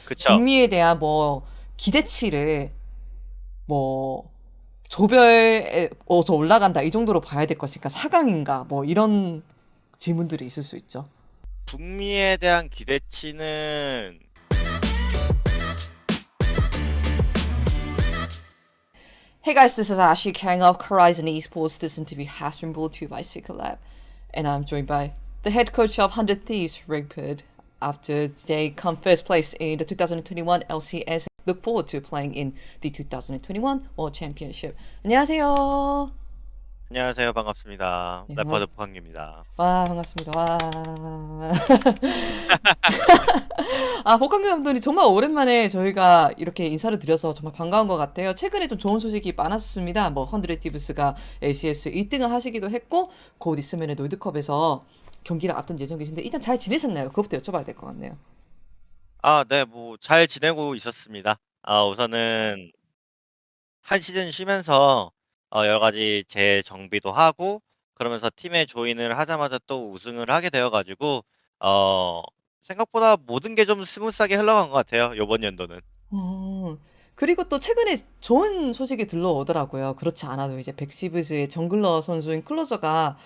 그쵸. 북미에 대한 뭐 기대치를 뭐 조별에 어서 올라간다 이 정도로 봐야 될 것인가 4강인가 뭐 이런 질문들이 있을 수 있죠. 북미에 대한 기대치는 Hey guys, this is Ashley carrying up Horizon Esports. This interview has been brought to you by Lab, and I'm joined by the head coach of 100 Thieves, Rigford. After they come first place in the 2021 LCS, look forward to playing in the 2021 World Championship. 안녕하세요. 안녕하세요. 반갑습니다. 네, 래퍼드 북한규입니다. 와, 반갑습니다. 와. 아, 복강규 감독님 정말 오랜만에 저희가 이렇게 인사를 드려서 정말 반가운 것 같아요. 최근에 좀 좋은 소식이 많았습니다. 뭐 헌드레티브스가 LCS 1등을 하시기도 했고 곧 있으면 롤드컵에서 경기를 앞둔 예정 계신데 일단 잘 지내셨나요? 그것부터 여쭤봐야 될 것 같네요. 네, 뭐 잘 지내고 있었습니다. 우선은 한 시즌 쉬면서 여러 가지 재정비도 하고 그러면서 팀에 조인을 하자마자 또 우승을 하게 되어 가지고 어 생각보다 모든 게 좀 스무스하게 흘러간 것 같아요, 요번 연도는. 어, 그리고 또 최근에 좋은 소식이 들러오더라고요. 그렇지 않아도 이제 백시브즈의 정글러 선수인 클로저가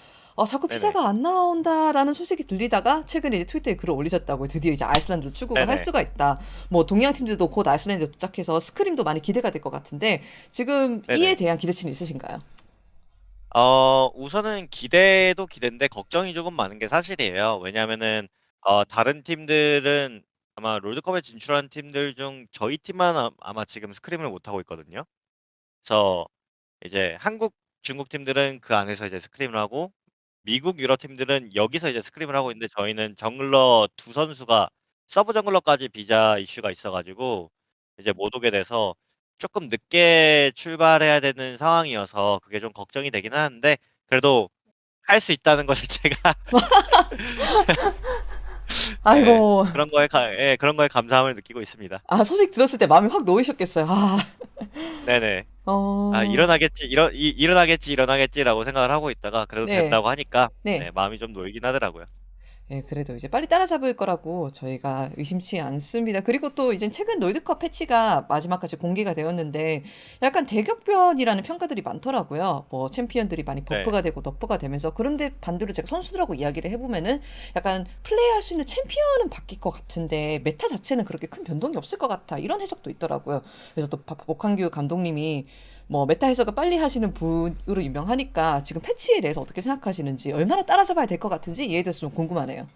자꾸 네네. 피자가 안 나온다라는 소식이 들리다가 최근에 이제 트위터에 글을 올리셨다고 드디어 이제 아이슬란드로 출국을 할 네네. 수가 있다. 뭐 동양 팀들도 곧 아이슬란드에 도착해서 스크림도 많이 기대가 될 것 같은데 지금 이에 네네. 대한 기대치는 있으신가요? 우선은 기대도 기대인데 걱정이 조금 많은 게 사실이에요. 왜냐하면은 다른 팀들은 아마 롤드컵에 진출한 팀들 중 저희 팀만 아마 지금 스크림을 못 하고 있거든요. 그래서 이제 한국, 중국 팀들은 그 안에서 이제 스크림을 하고 미국, 유럽 팀들은 여기서 이제 스크림을 하고 있는데 저희는 정글러 두 선수가 서브 정글러까지 비자 이슈가 있어가지고 이제 못 오게 돼서 조금 늦게 출발해야 되는 상황이어서 그게 좀 걱정이 되긴 하는데 그래도 할 수 있다는 것 자체가 예, 아이고, 그런 거에 감사함을 느끼고 있습니다. 아, 소식 들었을 때 마음이 확 놓이셨겠어요. 네네. 어, 일어나겠지, 일어나겠지라고 생각을 하고 있다가 그래도 네, 된다고 하니까 네, 네. 마음이 좀 놓이긴 하더라고요. 예, 그래도 이제 빨리 따라잡을 거라고 저희가 의심치 않습니다. 그리고 또 이제 최근 롤드컵 패치가 마지막까지 공개가 되었는데 약간 대격변이라는 평가들이 많더라고요. 뭐 챔피언들이 많이 네. 버프가 되고 너프가 되면서 그런데 반대로 제가 선수들하고 이야기를 해보면은 약간 플레이할 수 있는 챔피언은 바뀔 것 같은데 메타 자체는 그렇게 큰 변동이 없을 것 같아. 이런 해석도 있더라고요. 그래서 또 박한규 감독님이 뭐 메타 해석을 빨리 하시는 분으로 유명하니까 지금 패치에 대해서 어떻게 생각하시는지 얼마나 따라잡아야 될 것 같은지 이에 대해서 좀 궁금하네요.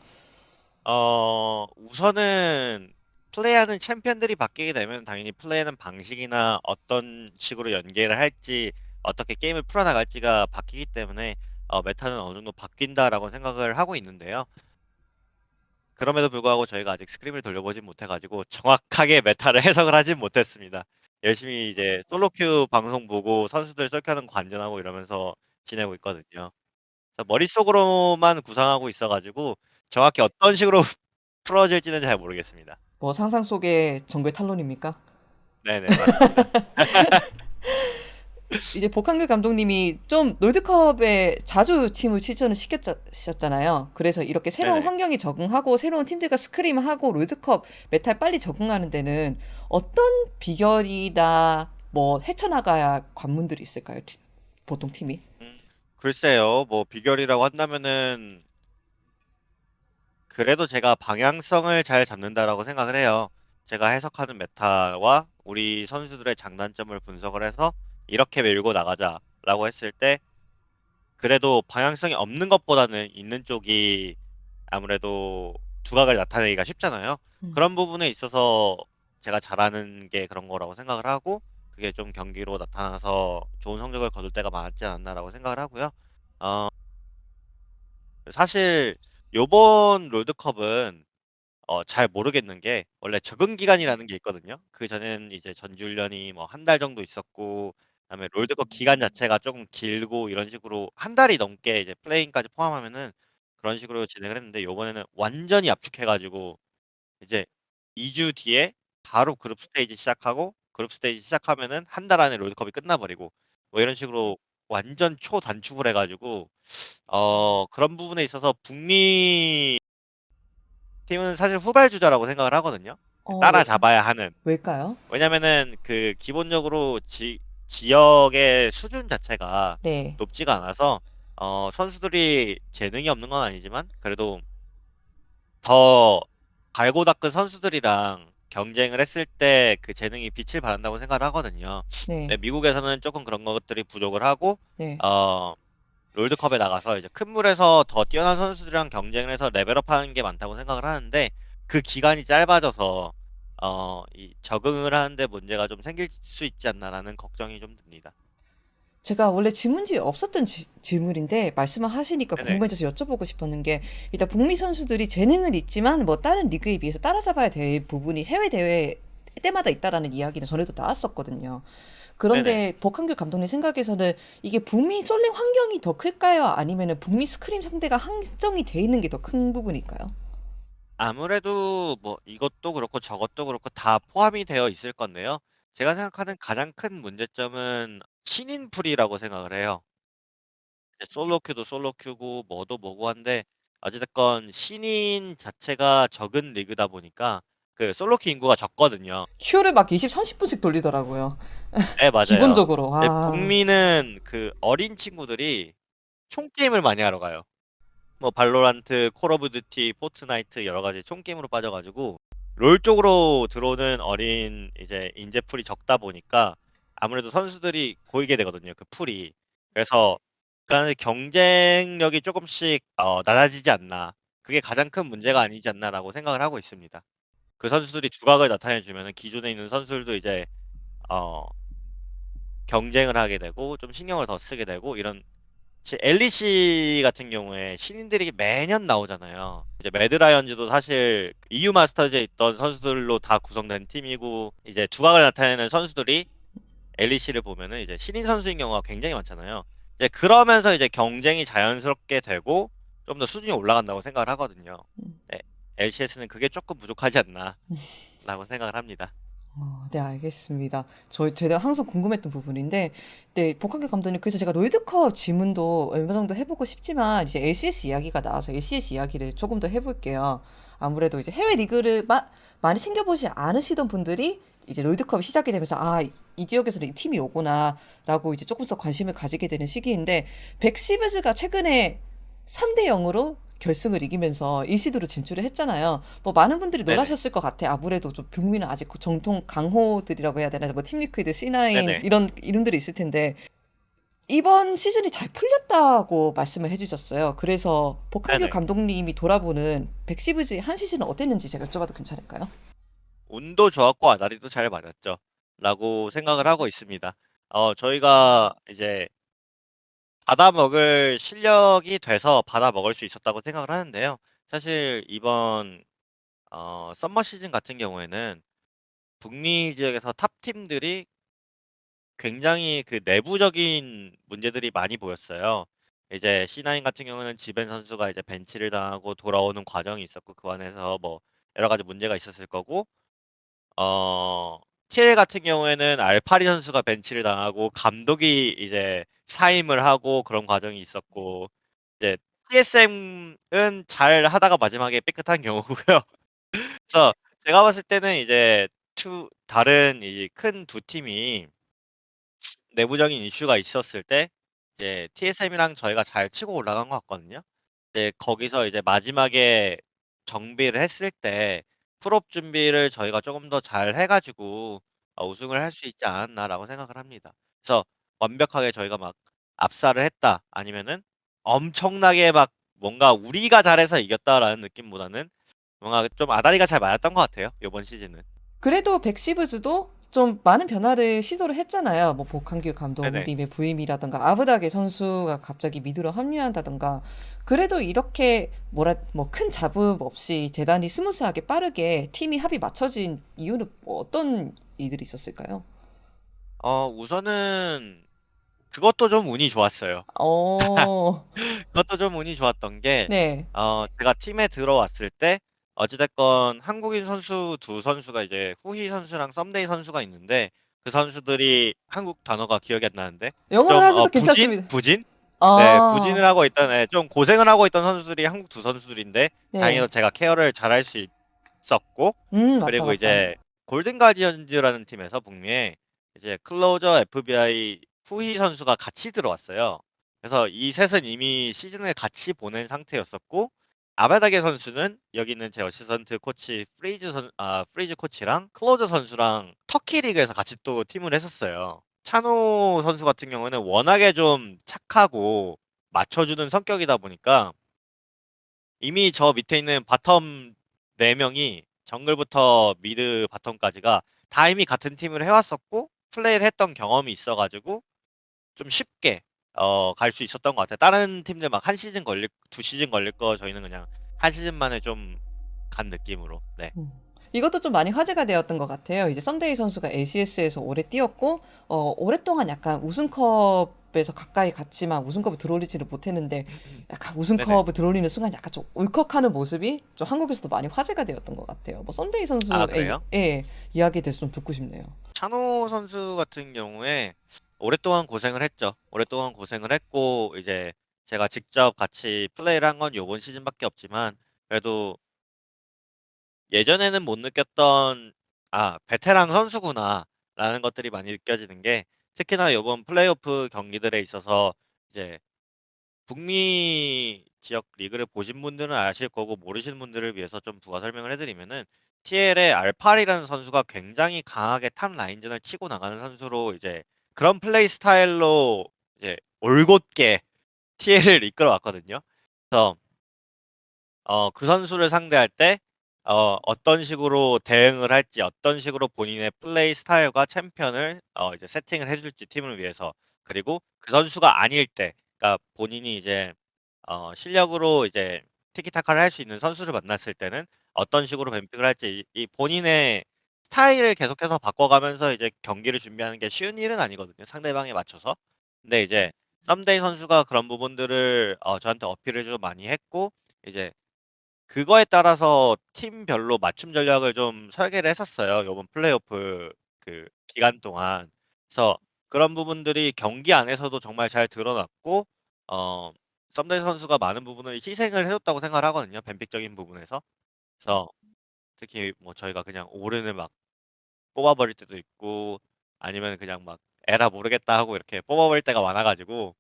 우선은 플레이하는 챔피언들이 바뀌게 되면 당연히 플레이하는 방식이나 어떤 식으로 연계를 할지 어떻게 게임을 풀어나갈지가 바뀌기 때문에 메타는 어느 정도 바뀐다라고 생각을 하고 있는데요. 그럼에도 불구하고 저희가 아직 스크림을 돌려보진 못해가지고 정확하게 메타를 해석을 하진 못했습니다. 열심히 이제 솔로큐 방송 보고 선수들 썰켜는 관전하고 이러면서 지내고 있거든요. 그래서 머릿속으로만 구상하고 있어가지고 정확히 어떤 식으로 풀어질지는 잘 모르겠습니다. 뭐 상상 속의 정글 탈론입니까? 네네, 맞습니다. 이제 복한글 감독님이 좀 롤드컵에 자주 팀을 출전을 시켰잖아요. 그래서 이렇게 새로운 네네. 환경에 적응하고 새로운 팀들과 스크림하고 롤드컵 메탈 빨리 적응하는 데는 어떤 비결이나 뭐 헤쳐나가야 할 관문들이 있을까요? 보통 팀이? 글쎄요, 뭐 비결이라고 한다면은 그래도 제가 방향성을 잘 잡는다라고 생각을 해요. 제가 해석하는 메타와 우리 선수들의 장단점을 분석을 해서 이렇게 밀고 나가자라고 했을 때 그래도 방향성이 없는 것보다는 있는 쪽이 아무래도 두각을 나타내기가 쉽잖아요. 음. 그런 부분에 있어서 제가 잘하는 게 그런 거라고 생각을 하고 그게 좀 경기로 나타나서 좋은 성적을 거둘 때가 많았지 않았나라고 생각을 하고요. 어, 사실 요번 롤드컵은 잘 모르겠는 게 원래 적응 기간이라는 게 있거든요. 그 전엔 이제 전지훈련이 뭐 한 달 정도 있었고 그다음에 롤드컵 기간 자체가 조금 길고 이런 식으로 한 달이 넘게 이제 플레잉까지 포함하면은 그런 식으로 진행을 했는데 요번에는 완전히 압축해가지고 이제 2주 뒤에 바로 그룹 스테이지 시작하고 그룹 스테이지 시작하면은 한 달 안에 롤드컵이 끝나버리고 뭐 이런 식으로 완전 초단축을 해가지고 그런 부분에 있어서 북미 팀은 사실 후발주자라고 생각을 하거든요. 왜 따라잡아야 하는. 왜일까요? 왜냐면은 그 기본적으로 지역의 수준 자체가 네. 높지가 않아서 선수들이 재능이 없는 건 아니지만 그래도 더 갈고 닦은 선수들이랑 경쟁을 했을 때 그 재능이 빛을 발한다고 생각을 하거든요. 네. 근데 미국에서는 조금 그런 것들이 부족을 하고 네. 어 롤드컵에 나가서 이제 큰 물에서 더 뛰어난 선수들이랑 경쟁을 해서 레벨업하는 게 많다고 생각을 하는데 그 기간이 짧아져서 이 적응을 하는데 문제가 좀 생길 수 있지 않나라는 걱정이 좀 듭니다. 제가 원래 질문지에 없었던 질문인데 말씀을 하시니까 네네. 궁금해져서 여쭤보고 싶었는 게 일단 북미 선수들이 재능은 있지만 뭐 다른 리그에 비해서 따라잡아야 될 부분이 해외 대회 때마다 있다라는 이야기는 전에도 나왔었거든요. 네네. 그런데 복한규 감독님 생각에서는 이게 북미 솔랭 환경이 더 클까요? 아니면은 북미 스크림 상대가 한정이 돼 있는 게 더 큰 부분일까요? 아무래도 뭐 이것도 그렇고 저것도 그렇고 다 포함이 되어 있을 건데요. 제가 생각하는 가장 큰 문제점은 신인풀이라고 생각을 해요. 이제 솔로 큐도 솔로 큐고 뭐도 뭐고 한데 어찌됐건 신인 자체가 적은 리그다 보니까 그 솔로 큐 인구가 적거든요. 큐를 막 20, 30분씩 돌리더라고요. 네, 맞아요. 기본적으로. 근데 아. 북미는 그 어린 친구들이 총게임을 많이 하러 가요. 뭐 발로란트, 콜 오브 듀티, 포트나이트 여러 가지 총게임으로 빠져가지고 롤 쪽으로 들어오는 어린 이제 인재풀이 적다 보니까 아무래도 선수들이 고이게 되거든요. 그 풀이. 그래서 그 안에 경쟁력이 조금씩 낮아지지 않나. 그게 가장 큰 문제가 아니지 않나라고 생각을 하고 있습니다. 그 선수들이 두각을 나타내주면 기존에 있는 선수들도 이제 어, 경쟁을 하게 되고 좀 신경을 더 쓰게 되고 이런 LEC 같은 경우에 신인들이 매년 나오잖아요. 이제 매드라이언즈도 사실 EU 마스터즈에 있던 선수들로 다 구성된 팀이고 이제 두각을 나타내는 선수들이 LEC를 보면은 이제 신인 선수인 경우가 굉장히 많잖아요. 이제 그러면서 이제 경쟁이 자연스럽게 되고 좀 더 수준이 올라간다고 생각을 하거든요. 네, LCS는 그게 조금 부족하지 않나라고 생각을 합니다. 네, 알겠습니다. 제가 항상 궁금했던 부분인데, 네, 복학기 감독님, 그래서 제가 롤드컵 질문도 얼마 정도 해보고 싶지만, 이제 LCS 이야기가 나와서 LCS 이야기를 조금 더 해볼게요. 아무래도 이제 해외 리그를 많이 챙겨보지 않으시던 분들이 이제 롤드컵이 시작이 되면서, 아, 이 지역에서는 이 팀이 오구나, 라고 이제 조금 더 관심을 가지게 되는 시기인데, 백시브즈가 최근에 3대 0으로 결승을 이기면서 1시드로 진출을 했잖아요. 뭐 많은 분들이 네네. 놀라셨을 것 같아. 아무래도 좀 북미는 아직 그 정통 강호들이라고 해야 되나? 뭐 팀리퀴드, C9 네네. 이런 이름들이 있을 텐데 이번 시즌이 잘 풀렸다고 말씀을 해주셨어요. 그래서 복한규 네네. 감독님이 돌아보는 백시브지 한 시즌은 어땠는지 제가 여쭤봐도 괜찮을까요? 운도 좋았고 아다리도 잘 맞았죠. 라고 생각을 하고 있습니다. 저희가 이제 받아먹을 실력이 돼서 받아먹을 수 있었다고 생각을 하는데요. 사실 이번 썸머 시즌 같은 경우에는 북미 지역에서 탑 팀들이 굉장히 그 내부적인 문제들이 많이 보였어요. 이제 C9 같은 경우는 지벤 선수가 이제 벤치를 당하고 돌아오는 과정이 있었고 그 안에서 뭐 여러 가지 문제가 있었을 거고 TL 같은 경우에는 알파리 선수가 벤치를 당하고 감독이 이제 사임을 하고 그런 과정이 있었고 이제 TSM은 잘 하다가 마지막에 삐끗한 경우고요. 그래서 제가 봤을 때는 이제 다른 이 큰 두 팀이 내부적인 이슈가 있었을 때 이제 TSM이랑 저희가 잘 치고 올라간 것 같거든요. 네, 거기서 이제 마지막에 정비를 했을 때 풀업 준비를 저희가 조금 더 잘 해가지고 우승을 할 수 있지 않았나라고 생각을 합니다. 그래서 완벽하게 저희가 막 압살을 했다 아니면은 엄청나게 막 뭔가 우리가 잘해서 이겼다라는 느낌보다는 뭔가 좀 아다리가 잘 맞았던 것 같아요. 이번 시즌은. 그래도 백시브즈도 좀 많은 변화를 시도를 했잖아요. 뭐 복한규 네네. 감독님의 부임이라든가 아브다게 선수가 갑자기 미드로 합류한다든가 그래도 이렇게 뭐 큰 잡음 없이 대단히 스무스하게 빠르게 팀이 합이 맞춰진 이유는 뭐 어떤 이들이 있었을까요? 우선은 그것도 좀 운이 좋았어요. 어, 그것도 좀 운이 좋았던 게, 네. 제가 팀에 들어왔을 때, 어찌됐건 한국인 선수 두 선수가 이제 후희 선수랑 썸데이 선수가 있는데, 그 선수들이 한국 단어가 기억이 안 나는데, 영어로 좀, 하셔도 괜찮습니다. 부진? 네, 부진을 아, 하고 있던, 좀 고생을 하고 있던 선수들이 한국 두 선수들인데, 네. 다행히도 제가 케어를 잘할 수 있었고 맞다, 그리고 맞다. 이제 골든 가디언즈라는 팀에서 북미에 이제 클로저 FBI 후히 선수가 같이 들어왔어요. 그래서 이 셋은 이미 시즌을 같이 보낸 상태였었고 아바다게 선수는 여기 있는 제 어시스턴트 코치 프리즈 코치랑 클로저 선수랑 터키 리그에서 같이 또 팀을 했었어요. 찬호 선수 같은 경우는 워낙에 좀 착하고 맞춰주는 성격이다 보니까 이미 저 밑에 있는 바텀 4명이 정글부터 미드 바텀까지가 다 이미 같은 팀을 해왔었고 플레이를 했던 경험이 있어가지고 좀 쉽게 갈 수 있었던 것 같아요. 다른 팀들 막 한 시즌 걸릴, 2시즌 걸릴 거 저희는 그냥 한 시즌 만에 좀 간 느낌으로. 네. 이것도 좀 많이 화제가 되었던 것 같아요. 이제 썬데이 선수가 ACS에서 오래 뛰었고, 오랫동안 약간 우승컵에서 가까이 갔지만 우승컵을 들어올리지를 못했는데, 약간 네네. 우승컵을 들어올리는 순간 약간 좀 울컥하는 모습이 좀 한국에서도 많이 화제가 되었던 것 같아요. 뭐 썬데이 아, 선수의 그래요? 이야기에 대해서 좀 듣고 싶네요. 찬호 선수 같은 경우에 오랫동안 고생을 했죠. 오랫동안 고생을 했고 이제 제가 직접 같이 플레이를 한 건 요번 시즌밖에 없지만 그래도 예전에는 못 느꼈던 '아 베테랑 선수구나.'라는 것들이 많이 느껴지는 게 특히나 요번 플레이오프 경기들에 있어서 이제 북미 지역 리그를 보신 분들은 아실 거고 모르시는 분들을 위해서 좀 부가 설명을 해 드리면은 TL의 알팔이라는 선수가 굉장히 강하게 탑 라인전을 치고 나가는 선수로 이제 그런 플레이 스타일로 이제 올곧게 TL을 이끌어 왔거든요. 그래서 그 선수를 상대할 때 어떤 식으로 대응을 할지, 어떤 식으로 본인의 플레이 스타일과 챔피언을 이제 세팅을 해줄지 팀을 위해서. 그리고 그 선수가 아닐 때, 그러니까 본인이 이제 실력으로 이제 티키타카를 할 수 있는 선수를 만났을 때는 어떤 식으로 뱀픽을 할지 이 본인의 스타일을 계속해서 바꿔가면서 이제 경기를 준비하는 게 쉬운 일은 아니거든요. 상대방에 맞춰서. 근데 이제 썸데이 선수가 그런 부분들을 저한테 어필을 좀 많이 했고 이제 그거에 따라서 팀별로 맞춤 전략을 좀 설계를 했었어요. 요번 플레이오프 그 기간 동안. 그래서 그런 부분들이 경기 안에서도 정말 잘 드러났고 어 썸네일 선수가 많은 부분을 희생을 해 줬다고 생각을 하거든요, 뱀픽적인 부분에서. 그래서 특히 뭐 저희가 그냥 오른을 막 뽑아 버릴 때도 있고 아니면 그냥 막 '에라 모르겠다.' 하고 이렇게 뽑아 버릴 때가 많아 가지고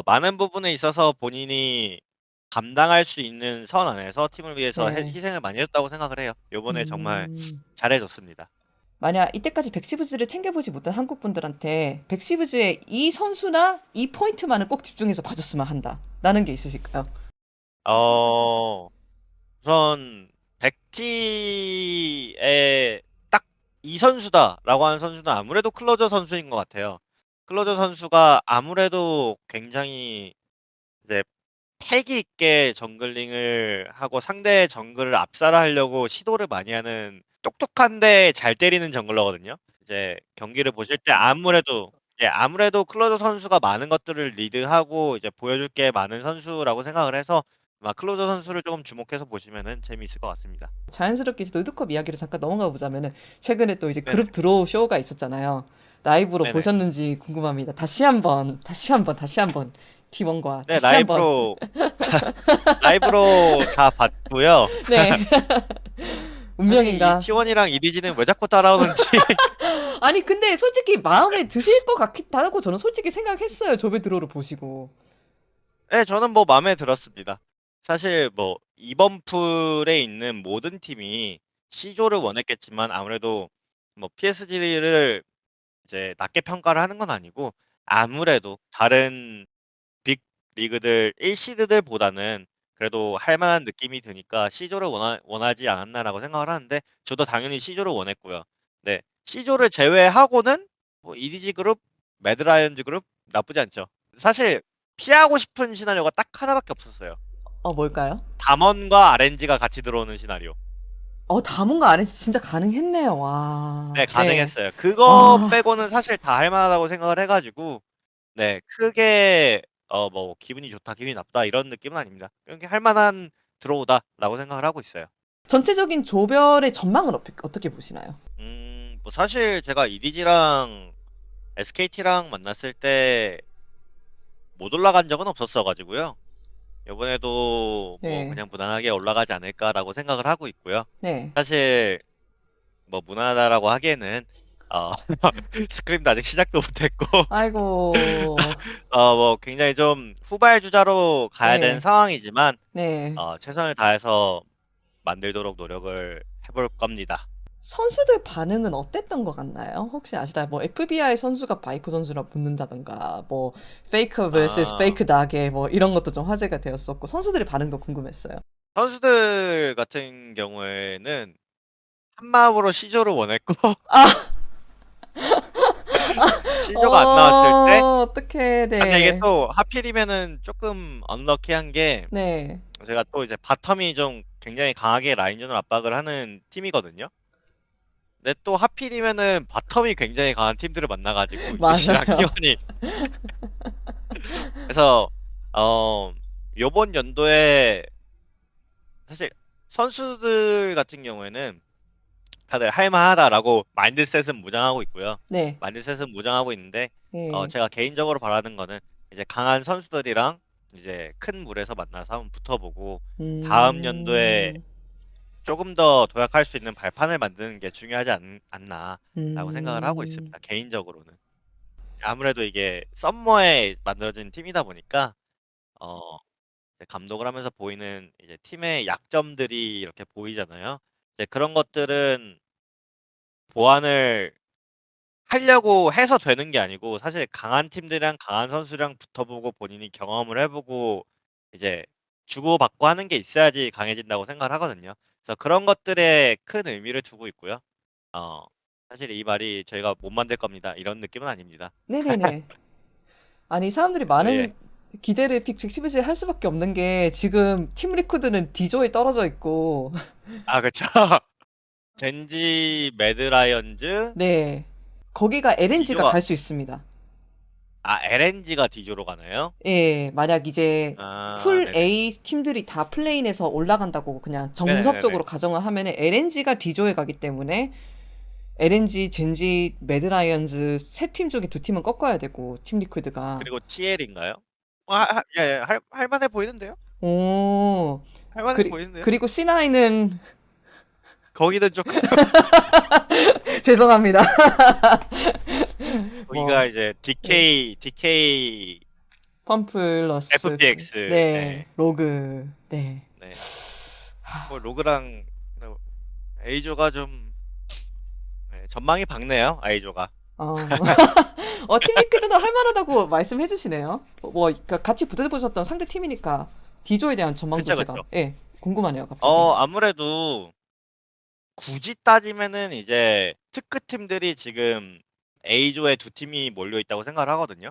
많은 부분에 있어서 본인이 감당할 수 있는 선 안에서 팀을 위해서 네. 희생을 많이 했다고 생각을 해요. 요번에 정말 음. 잘해 줬습니다. 만약 이때까지 백시브즈를 챙겨보지 못한 한국 분들한테 백시브즈의 이 선수나 이 포인트만은 꼭 집중해서 봐줬으면 한다. 라는 게 있으실까요? 어 우선 백지의 딱 '이 선수다.'라고 하는 선수는 아무래도 클로저 선수인 것 같아요. 클로저 선수가 아무래도 굉장히 이제 패기 있게 정글링을 하고 상대의 정글을 압살하려고 시도를 많이 하는 똑똑한데 잘 때리는 정글러거든요. 이제 경기를 보실 때 아무래도 클로저 선수가 많은 것들을 리드하고 이제 보여줄 게 많은 선수라고 생각을 해서 아마 클로저 선수를 조금 주목해서 보시면은 재미있을 것 같습니다. 자연스럽게 이제 롤드컵 이야기를 잠깐 넘어가 보자면은 최근에 또 이제 네네. 그룹 드로우 쇼가 있었잖아요. 라이브로 네네. 보셨는지 궁금합니다. 다시 한번 팀원과 네, 다시 한번 라이브로 다 봤고요. 네. 사실 이 운명인가? T1이랑 EDG는 왜 자꾸 따라오는지 아니 근데 솔직히 마음에 드실 것 같기도 하고 저는 솔직히 생각했어요. 조배 드로우를 보시고. 네, 저는 뭐 마음에 들었습니다. 사실 뭐 이번 풀에 있는 모든 팀이 C조를 원했겠지만 아무래도 뭐 PSG를 이제 낮게 평가를 하는 건 아니고 아무래도 다른 빅 리그들 1시드들보다는 그래도 할 만한 느낌이 드니까 C조를 원하지 않았나라고 생각을 하는데 저도 당연히 C조를 원했고요. 네. C조를 제외하고는 뭐 EDG 그룹, 매드라이언즈 그룹 나쁘지 않죠. 사실 피하고 싶은 시나리오가 딱 하나밖에 없었어요. 뭘까요? 담원과 RNG가 같이 들어오는 시나리오. 다문과 아래 진짜 가능했네요. 와. 네, 네. 가능했어요. 그거 와. 빼고는 사실 다 할 만하다고 생각을 해가지고 네, 크게 뭐 기분이 좋다, 기분이 나쁘다 이런 느낌은 아닙니다. 그냥 할 만한 드로우다라고 생각을 하고 있어요. 전체적인 조별의 전망은 어떻게 보시나요? 뭐 사실 제가 EDG랑 SKT랑 만났을 때 못 올라간 적은 없었어 가지고요. 요번에도 뭐 네. 그냥 무난하게 올라가지 않을까라고 생각을 하고 있고요. 네. 사실 뭐 무난하다라고 하기에는 어 스크림도 아직 시작도 못 했고 아이고. 뭐 굉장히 좀 후발주자로 가야 되는 네. 상황이지만 네. 최선을 다해서 만들도록 노력을 해 볼 겁니다. 선수들 반응은 어땠던 것 같나요? 혹시 아시나요? 뭐 FBI 선수가 바이퍼 선수랑 붙는다든가 뭐 페이크 vs 아 페이크 나게 뭐 이런 것도 좀 화제가 되었었고 선수들의 반응도 궁금했어요. 선수들 같은 경우에는 한마음으로 시조를 원했고 아. 시조가 안 나왔을 때 어떡해. 근데 이게 네. 또 하필이면은 쪼끔 언럭키한 게 네. 제가 또 이제 바텀이 좀 굉장히 강하게 라인전을 압박을 하는 팀이거든요. 근데 또 하필이면은 바텀이 굉장히 강한 팀들을 만나 가지고 유시랑 맞아요. T1이 그래서 어 요번 연도에 사실 선수들 같은 경우에는 다들 "할 만하다."라고 마인드셋은 무장하고 있고요. 네. 마인드셋은 무장하고 있는데 예. 제가 개인적으로 바라는 거는 이제 강한 선수들이랑 이제 큰 물에서 만나서 한번 붙어 보고 다음 연도에 음. 조금 더 도약할 수 있는 발판을 만드는 게 중요하지 않나라고 생각을 하고 음. 있습니다, 개인적으로는. 아무래도 이게 썸머에 만들어진 팀이다 보니까 어 이제 감독을 하면서 보이는 이제 팀의 약점들이 이렇게 보이잖아요. 이제 그런 것들은 보완을 하려고 해서 되는 게 아니고 사실 강한 팀들이랑 강한 선수랑 붙어보고 본인이 경험을 해보고 이제 주고받고 하는 게 있어야지 강해진다고 생각을 하거든요. 그래서 그런 것들에 큰 의미를 두고 있고요. 어, 사실 이 말이 저희가 못 만들 겁니다. 이런 느낌은 아닙니다. 네네네. 아니 사람들이 예. 많은 기대를 빅픽시브즈에 할 수밖에 없는 게 지금 팀 리코드는 D조에 떨어져 있고 아, 그쵸. 젠지, 매드라이언즈, 네. 거기가 LNG가 D조가, 갈 수 있습니다. LNG가 D조로 가나요? 예. 만약 이제 아, 풀 네네. A 팀들이 다 플레인에서 올라간다고 그냥 네네네네. 정석적으로 가정을 하면은 LNG가 D조에 가기 때문에 LNG, 젠지, 매드라이언즈 세 팀 중에 두 팀은 꺾어야 되고 팀 리퀴드가. 그리고 TL인가요? 예, 할만해 보이는데요? 오. 할만해 보이는데요? 그리고 C9은 거기는 조금 죄송합니다. 뭐 거기가 이제 예. DK 펌플러스 FPX. 네. 네. 로그 네. 네. 뭐 로그랑 A조가 좀 전망이 밝네요. A조가. 어. 팀 리퀴드는 할 만하다고 말씀해 주시네요. 뭐 그러니까 같이 붙어 보셨던 상대 팀이니까 D조에 대한 전망도 그쵸, 제가 그쵸. 예. 궁금하네요, 갑자기. 아무래도 굳이 따지면은 이제 특크 팀들이 지금 A조에 두 팀이 몰려 있다고 생각을 하거든요.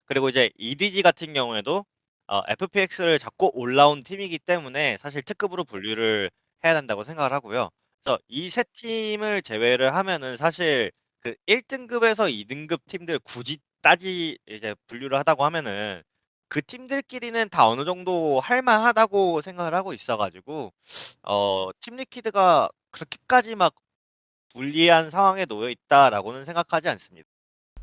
그리고 이제 EDG 같은 경우에도 FPX를 잡고 올라온 팀이기 때문에 사실 특급으로 분류를 해야 된다고 생각을 하고요. 그래서 이 세 팀을 제외를 하면은 사실 그 1 등급에서 2 등급 팀들 굳이 이제 분류를 하다고 하면은 그 팀들끼리는 다 어느 정도 할 만하다고 생각을 하고 있어 가지고 팀 리퀴드가 그렇게까지 막 불리한 상황에 놓여 있다라고는 생각하지 않습니다.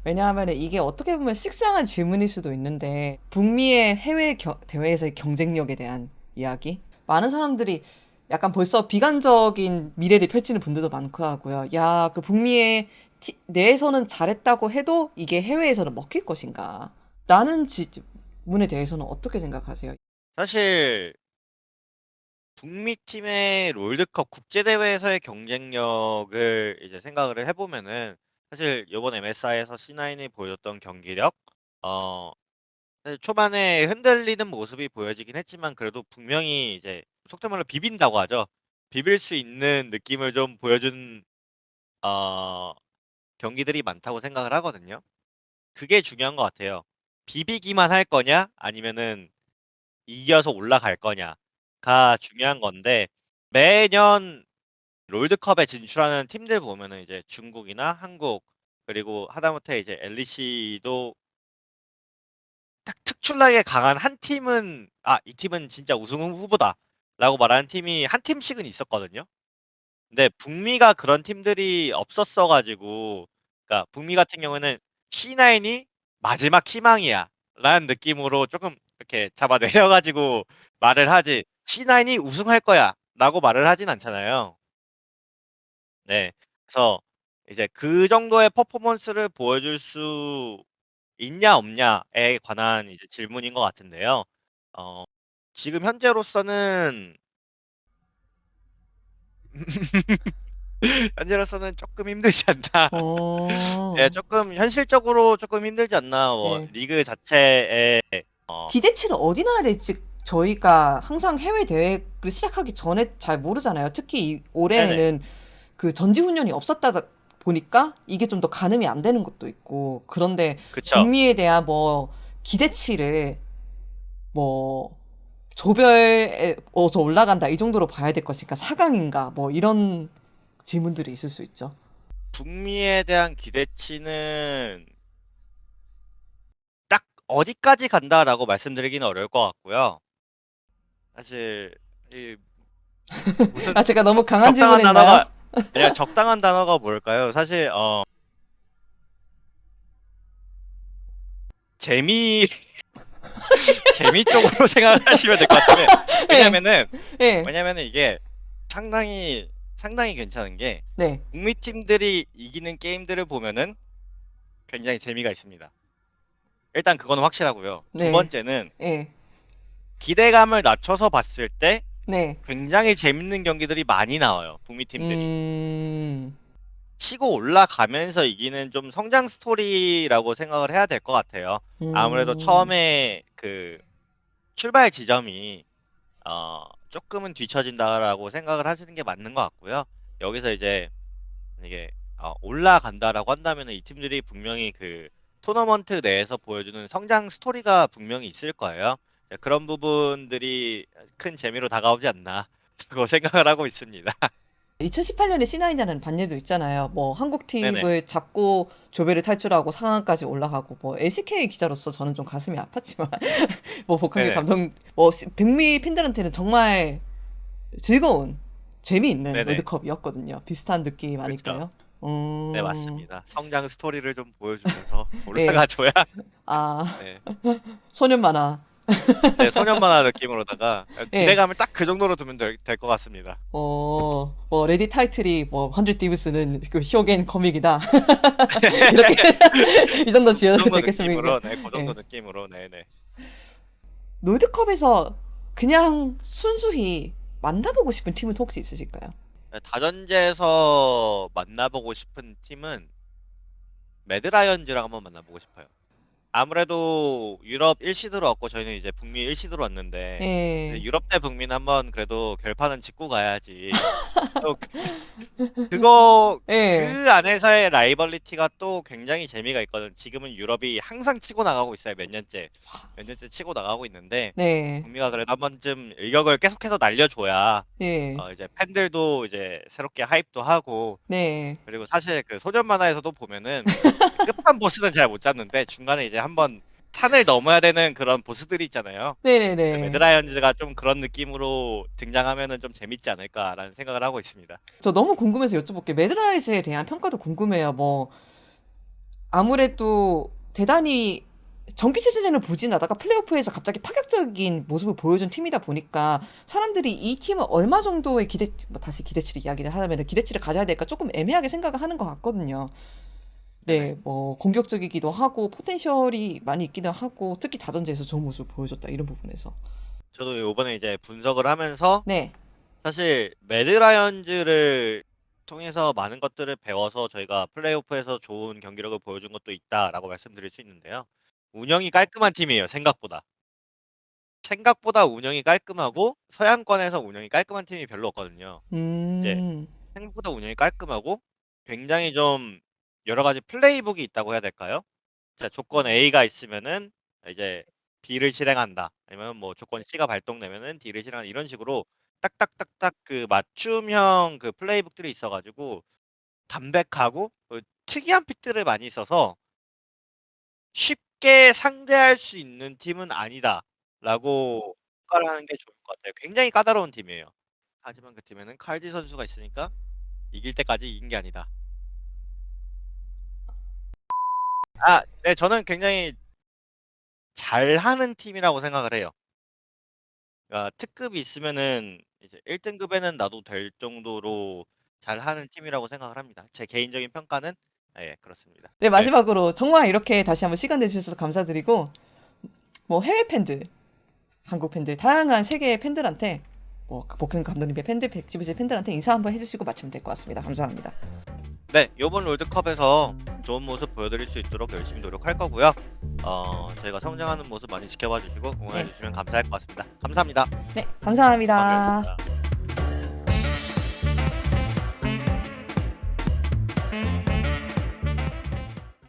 왜냐하면 이게 어떻게 보면 식상한 질문일 수도 있는데 북미의 해외 대회에서의 경쟁력에 대한 이야기. 많은 사람들이 약간 벌써 비관적인 미래를 펼치는 분들도 많고 하고요. 야, 그 북미의 내에서는 잘했다고 해도 이게 해외에서는 먹힐 것인가? 라는 질문에 대해서는 어떻게 생각하세요? 사실 북미 팀의 롤드컵 국제 대회에서의 경쟁력을 이제 생각을 해 보면은 사실 요번 MSI에서 C9이 보여줬던 경기력 어 사실 초반에 흔들리는 모습이 보여지긴 했지만 그래도 분명히 이제 속된 말로 비빈다고 하죠. 비빌 수 있는 느낌을 좀 보여준 어 경기들이 많다고 생각을 하거든요. 그게 중요한 것 같아요. 비비기만 할 거냐 아니면은 이겨서 올라갈 거냐가 중요한 건데 매년 롤드컵에 진출하는 팀들 보면은 이제 중국이나 한국 그리고 하다못해 이제 LEC도 딱 특출나게 강한 한 팀은 '아 이 팀은 진짜 우승 후보다.'라고 말하는 팀이 한 팀씩은 있었거든요. 근데 북미가 그런 팀들이 없었어 가지고 그러니까 북미 같은 경우에는 C9이 마지막 희망이야라는 느낌으로 쪼끔 이렇게 잡아 내려 가지고 말을 하지 C9이 우승할 거야라고 말을 하진 않잖아요. 네. 그래서 이제 그 정도의 퍼포먼스를 보여줄 수 있냐 없냐에 관한 이제 질문인 것 같은데요. 어 지금 현재로서는 현재로서는 쪼끔 힘들지 않나. 예, 어. 쪼끔 현실적으로 쪼끔 힘들지 않나. 뭐 예. 리그 자체에 기대치를 어디 놔야 될지 저희가 항상 해외 대회를 시작하기 전에 잘 모르잖아요. 특히 네네. 올해에는 그 전지훈련이 없었다 보니까 이게 좀 더 가늠이 안 되는 것도 있고. 그런데 그쵸. 북미에 대한 뭐 기대치를 뭐 조별에 서 올라간다 이 정도로 봐야 될 것인가, 4강인가 뭐 이런 질문들이 있을 수 있죠. 북미에 대한 기대치는 딱 어디까지 간다라고 말씀드리기는 어려울 것 같고요. 사실 이 무슨 아, 제가 너무 강한 적당한 질문했나요? 단어가 아니야, 적당한 단어가 뭘까요? 사실 재미 재미 쪽으로 생각하시면 될 것 같은데 예, 왜냐면은 예, 왜냐면은 이게 상당히 괜찮은 게 네, 북미 팀들이 이기는 게임들을 보면은 굉장히 재미가 있습니다. 일단 그거는 확실하고요. 두 네, 번째는 예, 기대감을 낮춰서 봤을 때 네, 굉장히 재밌는 경기들이 많이 나와요. 북미 팀들이. 음, 치고 올라가면서 이기는 좀 성장 스토리라고 생각을 해야 될 것 같아요. 아무래도 음, 처음에 그 출발 지점이 조금은 뒤처진다라고 생각을 하시는 게 맞는 것 같고요. 여기서 이제 이게 올라간다라고 한다면 이 팀들이 분명히 그 토너먼트 내에서 보여주는 성장 스토리가 분명히 있을 거예요. 네, 그런 부분들이 큰 재미로 다가오지 않나 그거 생각을 하고 있습니다. 2018년에 C9이라는 반열도 있잖아요. 뭐 한국 네네. 팀을 잡고 조별을 탈출하고 상황까지 올라가고, 뭐 LCK 기자로서 저는 좀 가슴이 아팠지만 뭐 복한계 네네. 감독, 뭐 북미 팬들한테는 정말 즐거운 재미있는 네네. 롤드컵이었거든요. 비슷한 느낌 그렇죠. 아닐까요? 네, 음, 맞습니다. 성장 스토리를 좀 보여주면서 예, 올라가줘야 아, 네. 소년 만화. 네, 소년 만화 느낌으로다가 예, 기대감을 딱 그 정도로 두면 될 것 같습니다. 뭐 레디 타이틀이 뭐 100 디브스는 그 효겐 코믹이다. 이렇게 이 정도 그 지어도 정도 되겠습니까? 느낌으로, 네, 그 정도 예. 느낌으로, 네네. 롤드컵에서 그냥 순수히 만나보고 싶은 팀은 또 혹시 있으실까요? 다전제에서 만나보고 싶은 팀은 매드라이언즈랑 한번 만나보고 싶어요. 아무래도 유럽 1시드로 왔고 저희는 이제 북미 1시드로 왔는데 예, 유럽 대 북미는 한번 그래도 결판은 짓고 가야지. 또 그거 예, 그 안에서의 라이벌리티가 또 굉장히 재미가 있거든. 지금은 유럽이 항상 치고 나가고 있어요. 몇 년째 치고 나가고 있는데 네, 북미가 그래도 한 번쯤 일격을 계속해서 날려줘야 예, 이제 팬들도 이제 새롭게 하입도 하고 네, 그리고 사실 그 소년 만화에서도 보면은 끝판 보스는 잘 못 잡는데 중간에 이제 한번 산을 넘어야 되는 그런 보스들이 있잖아요. 근데 네네네. 매드라이언즈가 좀 그런 느낌으로 등장하면은 좀 재밌지 않을까라는 생각을 하고 있습니다. 저 너무 궁금해서 여쭤볼게요. 매드라이즈에 대한 평가도 궁금해요. 뭐 아무래도 대단히 정규 시즌에는 부진하다가 플레이오프에서 갑자기 파격적인 모습을 보여준 팀이다 보니까 사람들이 이 팀을 얼마 정도의 뭐 다시 기대치를 이야기를 하자면 기대치를 가져야 될까 조금 애매하게 생각을 하는 것 같거든요. 네네. 네, 뭐 공격적이기도 하고 포텐셜이 많이 있기도 하고 특히 다전제에서 좋은 모습을 보여줬다 이런 부분에서. 저도 요번에 이제 분석을 하면서 네, 사실 매드라이언즈를 통해서 많은 것들을 배워서 저희가 플레이오프에서 좋은 경기력을 보여준 것도 있다라고 말씀드릴 수 있는데요. 운영이 깔끔한 팀이에요, 생각보다. 생각보다 운영이 깔끔하고 서양권에서 운영이 깔끔한 팀이 별로 없거든요. 이제 음, 생각보다 운영이 깔끔하고 굉장히 좀 여러 가지 플레이북이 있다고 해야 될까요? 자, 조건 A가 있으면은 이제 B를 실행한다. 아니면 뭐 조건 C가 발동되면은 D를 실행한다. 이런 식으로 딱딱딱딱 그 맞춤형 그 플레이북들이 있어가지고 담백하고 특이한 픽들을 많이 써서 쉽게 상대할 수 있는 팀은 아니다라고 평가를 하는 게 좋을 것 같아요. 굉장히 까다로운 팀이에요. 하지만 그 팀에는 칼지 선수가 있으니까 이길 때까지 이긴 게 아니다. 네, 저는 굉장히 잘하는 팀이라고 생각을 해요. 그러니까 특급이 있으면은 이제 1 등급에는 놔도 될 정도로 잘하는 팀이라고 생각을 합니다. 제 개인적인 평가는 예 그렇습니다. 네, 네. 마지막으로 정말 이렇게 다시 한번 시간 내주셔서 감사드리고, 뭐 해외 팬들, 한국 팬들, 다양한 세계의 팬들한테, 뭐 복행 감독님의 팬들, 백지부지 팬들한테 인사 한번 해주시고 마치면 될 것 같습니다. 감사합니다. 네, 요번 롤드컵에서 좋은 모습 보여드릴 수 있도록 열심히 노력할 거고요. 저희가 성장하는 모습 많이 지켜봐 주시고 응원해 네. 주시면 감사할 것 같습니다. 감사합니다. 네, 감사합니다. 감사합니다.